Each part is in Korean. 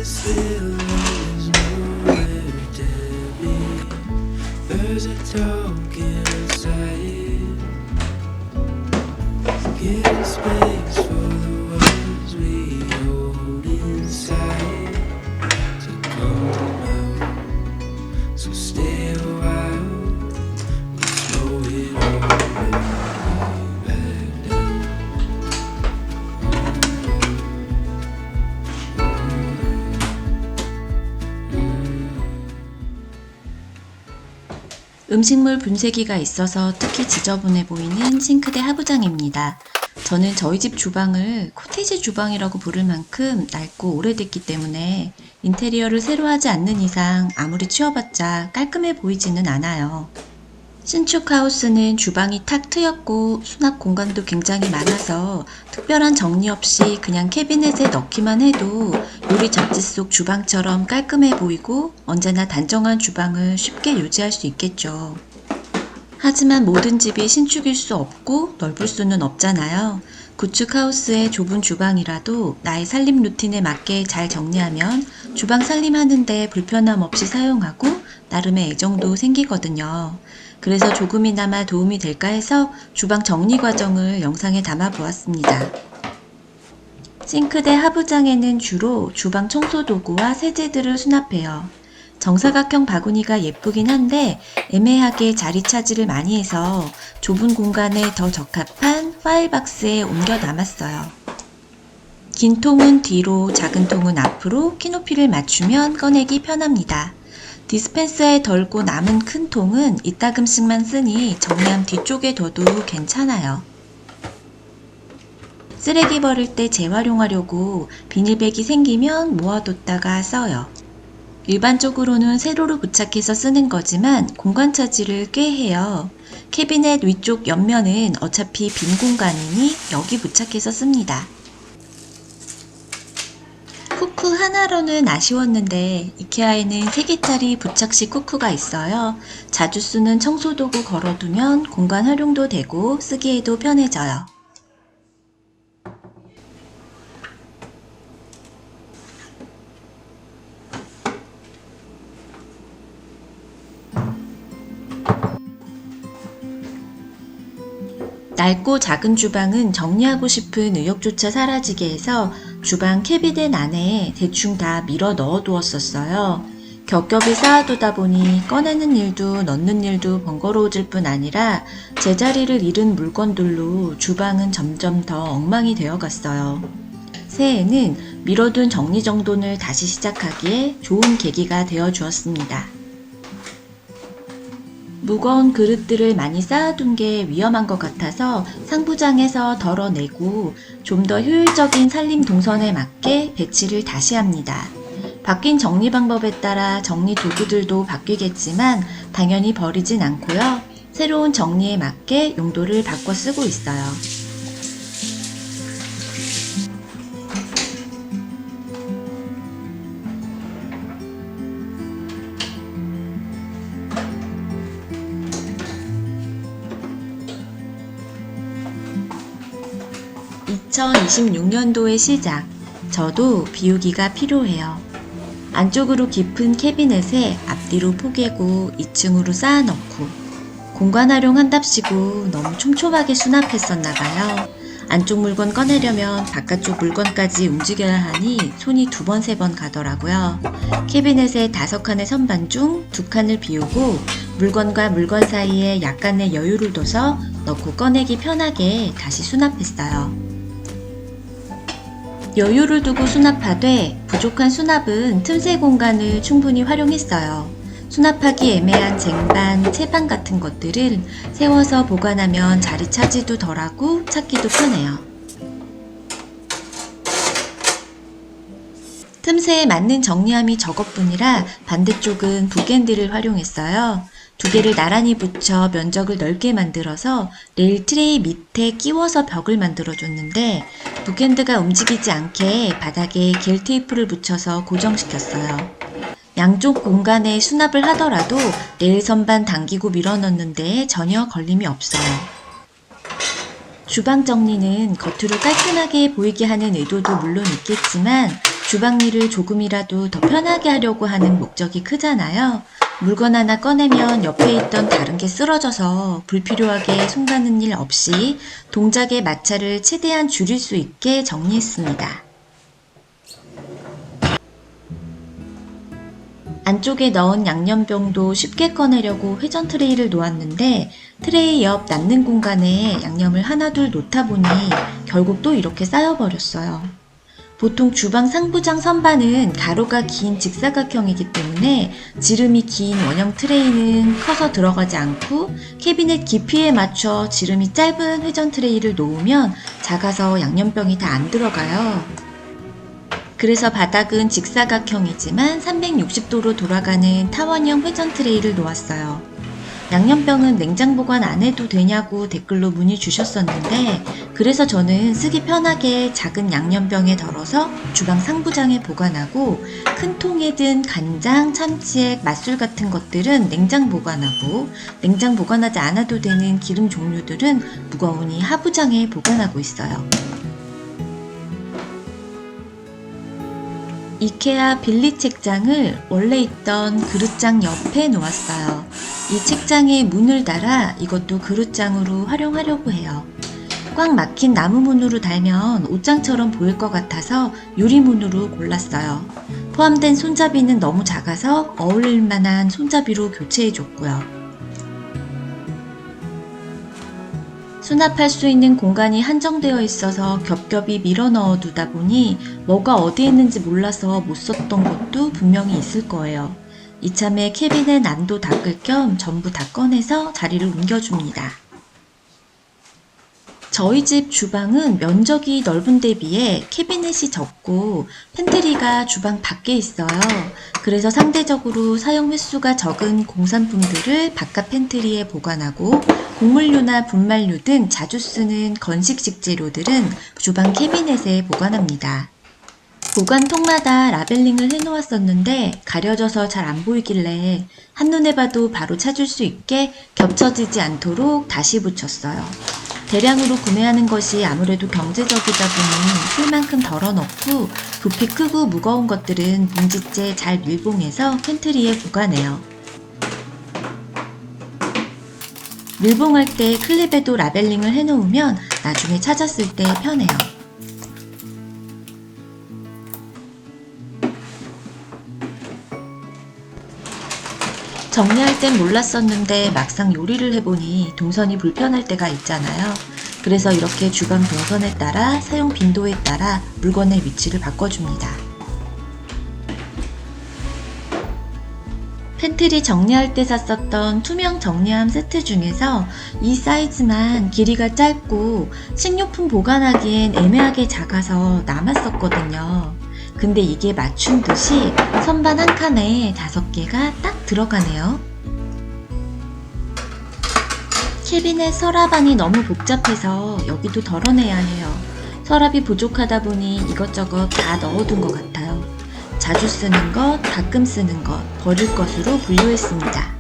this feeling is nowhere to be. Birds are talking outside, giving space for the words we hold inside to come out. So stay a while, we'll slow it all back down. 음식물 분쇄기가 있어서 특히 지저분해 보이는 싱크대 하부장입니다. 저는 저희 집 주방을 코테이지 주방이라고 부를 만큼 낡고 오래됐기 때문에 인테리어를 새로 하지 않는 이상 아무리 치워봤자 깔끔해 보이지는 않아요. 신축 하우스는 주방이 탁 트였고 수납 공간도 굉장히 많아서 특별한 정리 없이 그냥 캐비넷에 넣기만 해도 요리 잡지 속 주방처럼 깔끔해 보이고 언제나 단정한 주방을 쉽게 유지할 수 있겠죠. 하지만 모든 집이 신축일 수 없고 넓을 수는 없잖아요. 구축 하우스의 좁은 주방이라도 나의 살림 루틴에 맞게 잘 정리하면 주방 살림하는데 불편함 없이 사용하고 나름의 애정도 생기거든요. 그래서 조금이나마 도움이 될까 해서 주방 정리 과정을 영상에 담아 보았습니다. 싱크대 하부장에는 주로 주방 청소 도구와 세제들을 수납해요. 정사각형 바구니가 예쁘긴 한데 애매하게 자리 차지를 많이 해서 좁은 공간에 더 적합한 파일 박스에 옮겨 담았어요. 긴 통은 뒤로, 작은 통은 앞으로 키높이를 맞추면 꺼내기 편합니다. 디스펜서에 덜고 남은 큰 통은 이따금씩만 쓰니 정리함 뒤쪽에 둬도 괜찮아요. 쓰레기 버릴 때 재활용하려고 비닐백이 생기면 모아뒀다가 써요. 일반적으로는 세로로 부착해서 쓰는 거지만 공간 차지를 꽤 해요. 캐비넷 위쪽 옆면은 어차피 빈 공간이니 여기 부착해서 씁니다. 쿠크 하나로는 아쉬웠는데 이케아에는 3개짜리 부착식 쿠크가 있어요. 자주 쓰는 청소도구 걸어두면 공간 활용도 되고 쓰기에도 편해져요. 낡고 작은 주방은 정리하고 싶은 의욕조차 사라지게 해서 주방 캐비넷 안에 대충 다 밀어 넣어 두었었어요. 겹겹이 쌓아두다 보니 꺼내는 일도 넣는 일도 번거로워질 뿐 아니라 제자리를 잃은 물건들로 주방은 점점 더 엉망이 되어 갔어요. 새해에는 미뤄둔 정리정돈을 다시 시작하기에 좋은 계기가 되어 주었습니다. 무거운 그릇들을 많이 쌓아둔 게 위험한 것 같아서 상부장에서 덜어내고 좀 더 효율적인 살림 동선에 맞게 배치를 다시 합니다. 바뀐 정리 방법에 따라 정리 도구들도 바뀌겠지만 당연히 버리진 않고요. 새로운 정리에 맞게 용도를 바꿔 쓰고 있어요. (2026년도의) 시작. 저도 비우기가 필요해요. 안쪽으로 깊은 캐비넷에 앞뒤로 포개고 2층으로 쌓아놓고 공간 활용한답시고 너무 촘촘하게 수납했었나봐요. 안쪽 물건 꺼내려면 바깥쪽 물건까지 움직여야 하니 손이 2번, 3번 가더라고요. 캐비넷의 5칸의 선반 중 2칸을 비우고 물건과 물건 사이에 약간의 여유를 둬서 넣고 꺼내기 편하게 다시 수납했어요. 여유를 두고 수납하되 부족한 수납은 틈새 공간을 충분히 활용했어요. 수납하기 애매한 쟁반, 채반 같은 것들을 세워서 보관하면 자리 차지도 덜하고 찾기도 편해요. 틈새에 맞는 정리함이 저것뿐이라 반대쪽은 북엔드를 활용했어요. 2개를 나란히 붙여 면적을 넓게 만들어서 레일 트레이 밑에 끼워서 벽을 만들어줬는데 북엔드가 움직이지 않게 바닥에 겔 테이프를 붙여서 고정시켰어요. 양쪽 공간에 수납을 하더라도 레일 선반 당기고 밀어넣는데 전혀 걸림이 없어요. 주방 정리는 겉으로 깔끔하게 보이게 하는 의도도 물론 있겠지만 주방 일을 조금이라도 더 편하게 하려고 하는 목적이 크잖아요. 물건 하나 꺼내면 옆에 있던 다른 게 쓰러져서 불필요하게 손 가는 일 없이 동작의 마찰을 최대한 줄일 수 있게 정리했습니다. 안쪽에 넣은 양념병도 쉽게 꺼내려고 회전 트레이를 놓았는데 트레이 옆 남는 공간에 양념을 하나둘 놓다 보니 결국 또 이렇게 쌓여버렸어요. 보통 주방 상부장 선반은 가로가 긴 직사각형이기 때문에 지름이 긴 원형 트레이는 커서 들어가지 않고 캐비넷 깊이에 맞춰 지름이 짧은 회전 트레이를 놓으면 작아서 양념병이 다 안 들어가요. 그래서 바닥은 직사각형이지만 360도로 돌아가는 타원형 회전 트레이를 놓았어요. 양념병은 냉장 보관 안 해도 되냐고 댓글로 문의 주셨었는데 그래서 저는 쓰기 편하게 작은 양념병에 덜어서 주방 상부장에 보관하고 큰 통에 든 간장, 참치액, 맛술 같은 것들은 냉장 보관하고 냉장 보관하지 않아도 되는 기름 종류들은 무거우니 하부장에 보관하고 있어요. 이케아 빌리 책장을 원래 있던 그릇장 옆에 놓았어요. 이 책장에 문을 달아 이것도 그릇장으로 활용하려고 해요. 꽉 막힌 나무 문으로 달면 옷장처럼 보일 것 같아서 유리문으로 골랐어요. 포함된 손잡이는 너무 작아서 어울릴 만한 손잡이로 교체해줬고요. 수납할 수 있는 공간이 한정되어 있어서 겹겹이 밀어 넣어 두다 보니 뭐가 어디에 있는지 몰라서 못 썼던 것도 분명히 있을 거예요. 이참에 캐비넷 난도 닦을 겸 전부 다 꺼내서 자리를 옮겨줍니다. 저희 집 주방은 면적이 넓은 데 비해 캐비넷이 적고 팬트리가 주방 밖에 있어요. 그래서 상대적으로 사용 횟수가 적은 공산품들을 바깥 팬트리에 보관하고 곡물류나 분말류 등 자주 쓰는 건식 식재료들은 주방 캐비넷에 보관합니다. 보관통마다 라벨링을 해놓았었는데 가려져서 잘 안 보이길래 한눈에 봐도 바로 찾을 수 있게 겹쳐지지 않도록 다시 붙였어요. 대량으로 구매하는 것이 아무래도 경제적이다 보니 쓸만큼 덜어넣고 부피 크고 무거운 것들은 봉지째 잘 밀봉해서 팬트리에 보관해요. 밀봉할 때 클립에도 라벨링을 해놓으면 나중에 찾았을 때 편해요. 정리할 땐 몰랐었는데 막상 요리를 해보니 동선이 불편할 때가 있잖아요. 그래서 이렇게 주방 동선에 따라 사용 빈도에 따라 물건의 위치를 바꿔줍니다. 팬트리 정리할 때 샀었던 투명 정리함 세트 중에서 이 사이즈만 길이가 짧고 식료품 보관하기엔 애매하게 작아서 남았었거든요. 근데 이게 맞춘 듯이 선반 한 칸에 5개가 딱 들어가네요. 캐비넷 서랍안이 너무 복잡해서 여기도 덜어내야 해요. 서랍이 부족하다 보니 이것저것 다 넣어둔 것 같아요. 자주 쓰는 것, 가끔 쓰는 것, 버릴 것으로 분류했습니다.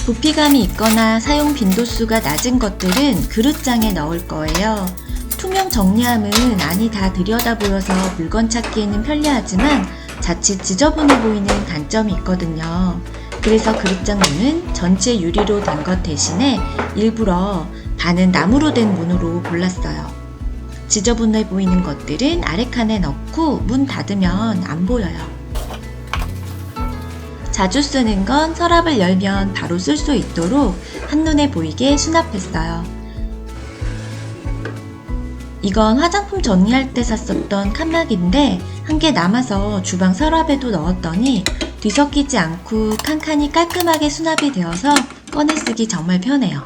부피감이 있거나 사용 빈도수가 낮은 것들은 그릇장에 넣을 거예요. 투명 정리함은 안이 다 들여다 보여서 물건 찾기에는 편리하지만 자칫 지저분해 보이는 단점이 있거든요. 그래서 그릇장 문은 전체 유리로 된 것 대신에 일부러 반은 나무로 된 문으로 골랐어요. 지저분해 보이는 것들은 아래 칸에 넣고 문 닫으면 안 보여요. 자주 쓰는 건 서랍을 열면 바로 쓸 수 있도록 한눈에 보이게 수납했어요. 이건 화장품 정리할 때 샀었던 칸막인데 한 개 남아서 주방 서랍에도 넣었더니 뒤섞이지 않고 칸칸이 깔끔하게 수납이 되어서 꺼내 쓰기 정말 편해요.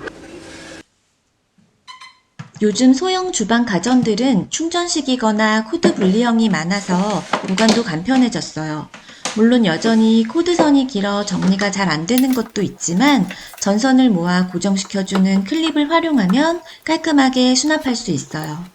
요즘 소형 주방 가전들은 충전식이거나 코드 분리형이 많아서 보관도 간편해졌어요. 물론 여전히 코드선이 길어 정리가 잘 안 되는 것도 있지만 전선을 모아 고정시켜주는 클립을 활용하면 깔끔하게 수납할 수 있어요.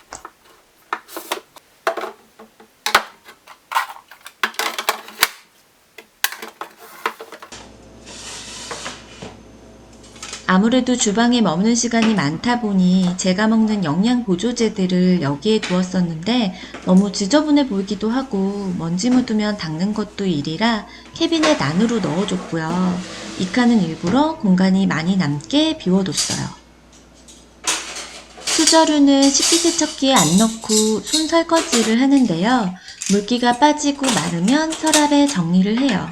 아무래도 주방에 머무는 시간이 많다 보니 제가 먹는 영양 보조제들을 여기에 두었었는데 너무 지저분해 보이기도 하고 먼지 묻으면 닦는 것도 일이라 캐비넷 안으로 넣어줬고요. 이 칸은 일부러 공간이 많이 남게 비워뒀어요. 수저류는 식기세척기에 안 넣고 손 설거지를 하는데요. 물기가 빠지고 마르면 서랍에 정리를 해요.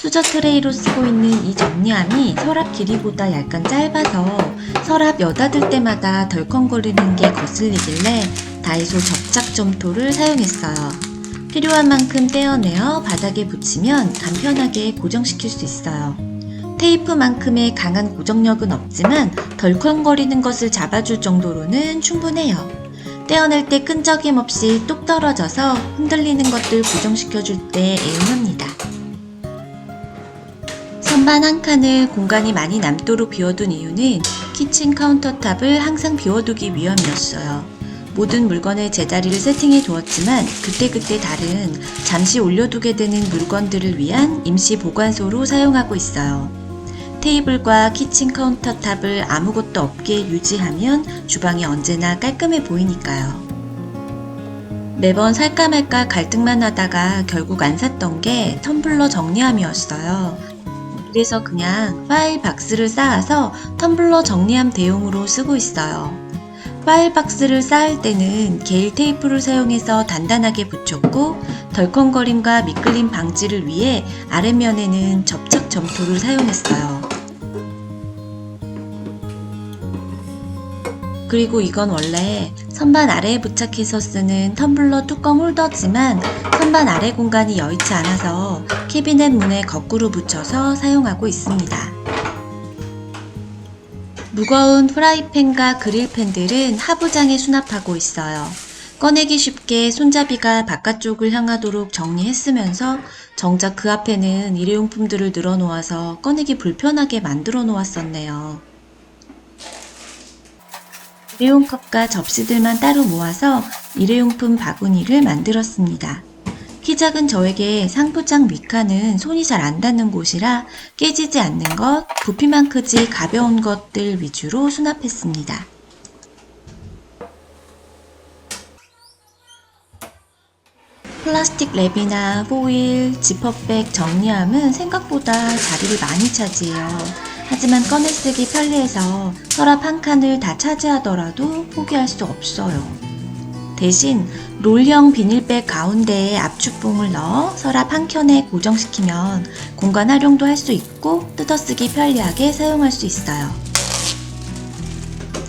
수저 트레이로 쓰고 있는 이 정리함이 서랍 길이보다 약간 짧아서 서랍 여닫을 때마다 덜컹거리는 게 거슬리길래 다이소 접착 점토를 사용했어요. 필요한 만큼 떼어내어 바닥에 붙이면 간편하게 고정시킬 수 있어요. 테이프만큼의 강한 고정력은 없지만 덜컹거리는 것을 잡아줄 정도로는 충분해요. 떼어낼 때 끈적임 없이 뚝 떨어져서 흔들리는 것들 고정시켜줄 때 애용합니다. 선반 한 칸을 공간이 많이 남도록 비워둔 이유는 키친 카운터탑을 항상 비워두기 위함이었어요. 모든 물건의 제자리를 세팅해 두었지만 그때그때 다른 잠시 올려두게 되는 물건들을 위한 임시 보관소로 사용하고 있어요. 테이블과 키친 카운터탑을 아무것도 없게 유지하면 주방이 언제나 깔끔해 보이니까요. 매번 살까 말까 갈등만 하다가 결국 안 샀던 게 텀블러 정리함이었어요. 그래서 그냥 파일 박스를 쌓아서 텀블러 정리함 대용으로 쓰고 있어요. 파일 박스를 쌓을 때는 게일 테이프를 사용해서 단단하게 붙였고 덜컹거림과 미끌림 방지를 위해 아랫면에는 접착 점토를 사용했어요. 그리고 이건 원래 선반 아래에 부착해서 쓰는 텀블러 뚜껑 홀더지만 선반 아래 공간이 여의치 않아서 캐비넷 문에 거꾸로 붙여서 사용하고 있습니다. 무거운 프라이팬과 그릴팬들은 하부장에 수납하고 있어요. 꺼내기 쉽게 손잡이가 바깥쪽을 향하도록 정리했으면서 정작 그 앞에는 일회용품들을 늘어놓아서 꺼내기 불편하게 만들어 놓았었네요. 일회용컵과 접시들만 따로 모아서 일회용품 바구니를 만들었습니다. 키 작은 저에게 상부장 윗칸은 손이 잘 안 닿는 곳이라 깨지지 않는 것, 부피만 크지 가벼운 것들 위주로 수납했습니다. 플라스틱 랩이나 포일, 지퍼백 정리함은 생각보다 자리를 많이 차지해요. 하지만 꺼내 쓰기 편리해서 서랍 한 칸을 다 차지하더라도 포기할 수 없어요. 대신 롤형 비닐백 가운데에 압축봉을 넣어 서랍 한 켠에 고정시키면 공간 활용도 할 수 있고 뜯어쓰기 편리하게 사용할 수 있어요.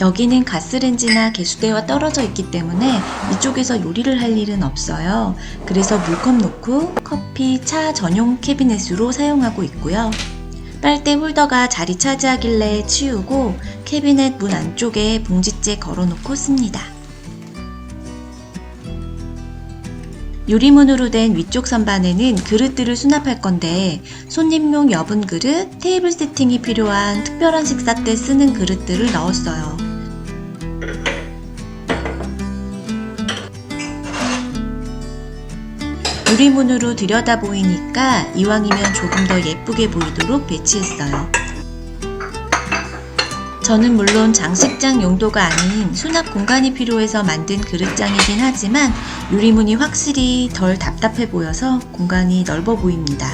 여기는 가스레인지나 개수대와 떨어져 있기 때문에 이쪽에서 요리를 할 일은 없어요. 그래서 물컵 놓고 커피, 차 전용 캐비넷으로 사용하고 있고요. 빨대 홀더가 자리 차지하길래 치우고 캐비넷 문 안쪽에 봉지째 걸어놓고 씁니다. 유리문으로 된 위쪽 선반에는 그릇들을 수납할 건데 손님용 여분 그릇, 테이블 세팅이 필요한 특별한 식사 때 쓰는 그릇들을 넣었어요. 유리문으로 들여다 보이니까 이왕이면 조금 더 예쁘게 보이도록 배치했어요. 저는 물론 장식장 용도가 아닌 수납 공간이 필요해서 만든 그릇장이긴 하지만 유리문이 확실히 덜 답답해 보여서 공간이 넓어 보입니다.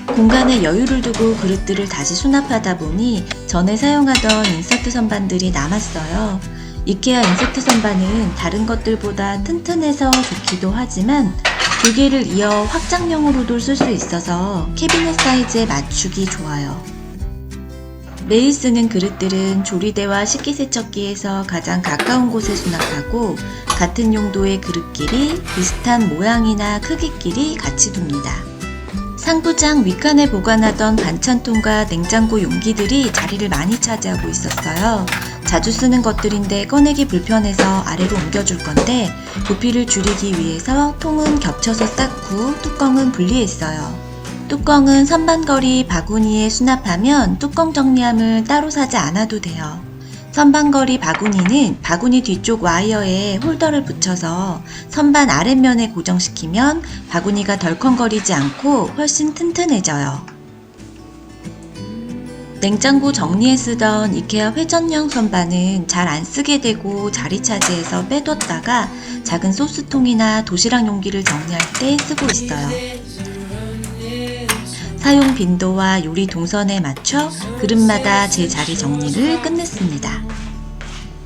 공간에 여유를 두고 그릇들을 다시 수납하다 보니 전에 사용하던 인서트 선반들이 남았어요. 이케아 인서트 선반은 다른 것들보다 튼튼해서 좋기도 하지만 두 개를 이어 확장형으로도 쓸 수 있어서 캐비넷 사이즈에 맞추기 좋아요. 매일 쓰는 그릇들은 조리대와 식기세척기에서 가장 가까운 곳에 수납하고 같은 용도의 그릇끼리 비슷한 모양이나 크기끼리 같이 둡니다. 상부장 윗칸에 보관하던 반찬통과 냉장고 용기들이 자리를 많이 차지하고 있었어요. 자주 쓰는 것들인데 꺼내기 불편해서 아래로 옮겨줄 건데 부피를 줄이기 위해서 통은 겹쳐서 쌓고 뚜껑은 분리했어요. 뚜껑은 선반거리 바구니에 수납하면 뚜껑 정리함을 따로 사지 않아도 돼요. 선반거리 바구니는 바구니 뒤쪽 와이어에 홀더를 붙여서 선반 아랫면에 고정시키면 바구니가 덜컹거리지 않고 훨씬 튼튼해져요. 냉장고 정리에 쓰던 이케아 회전형 선반은 잘 안 쓰게 되고 자리 차지해서 빼뒀다가 작은 소스통이나 도시락 용기를 정리할 때 쓰고 있어요. 사용 빈도와 요리 동선에 맞춰 그릇마다 제 자리 정리를 끝냈습니다.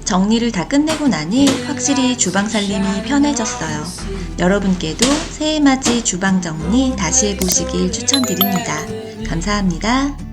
정리를 다 끝내고 나니 확실히 주방 살림이 편해졌어요. 여러분께도 새해맞이 주방 정리 다시 해보시길 추천드립니다. 감사합니다.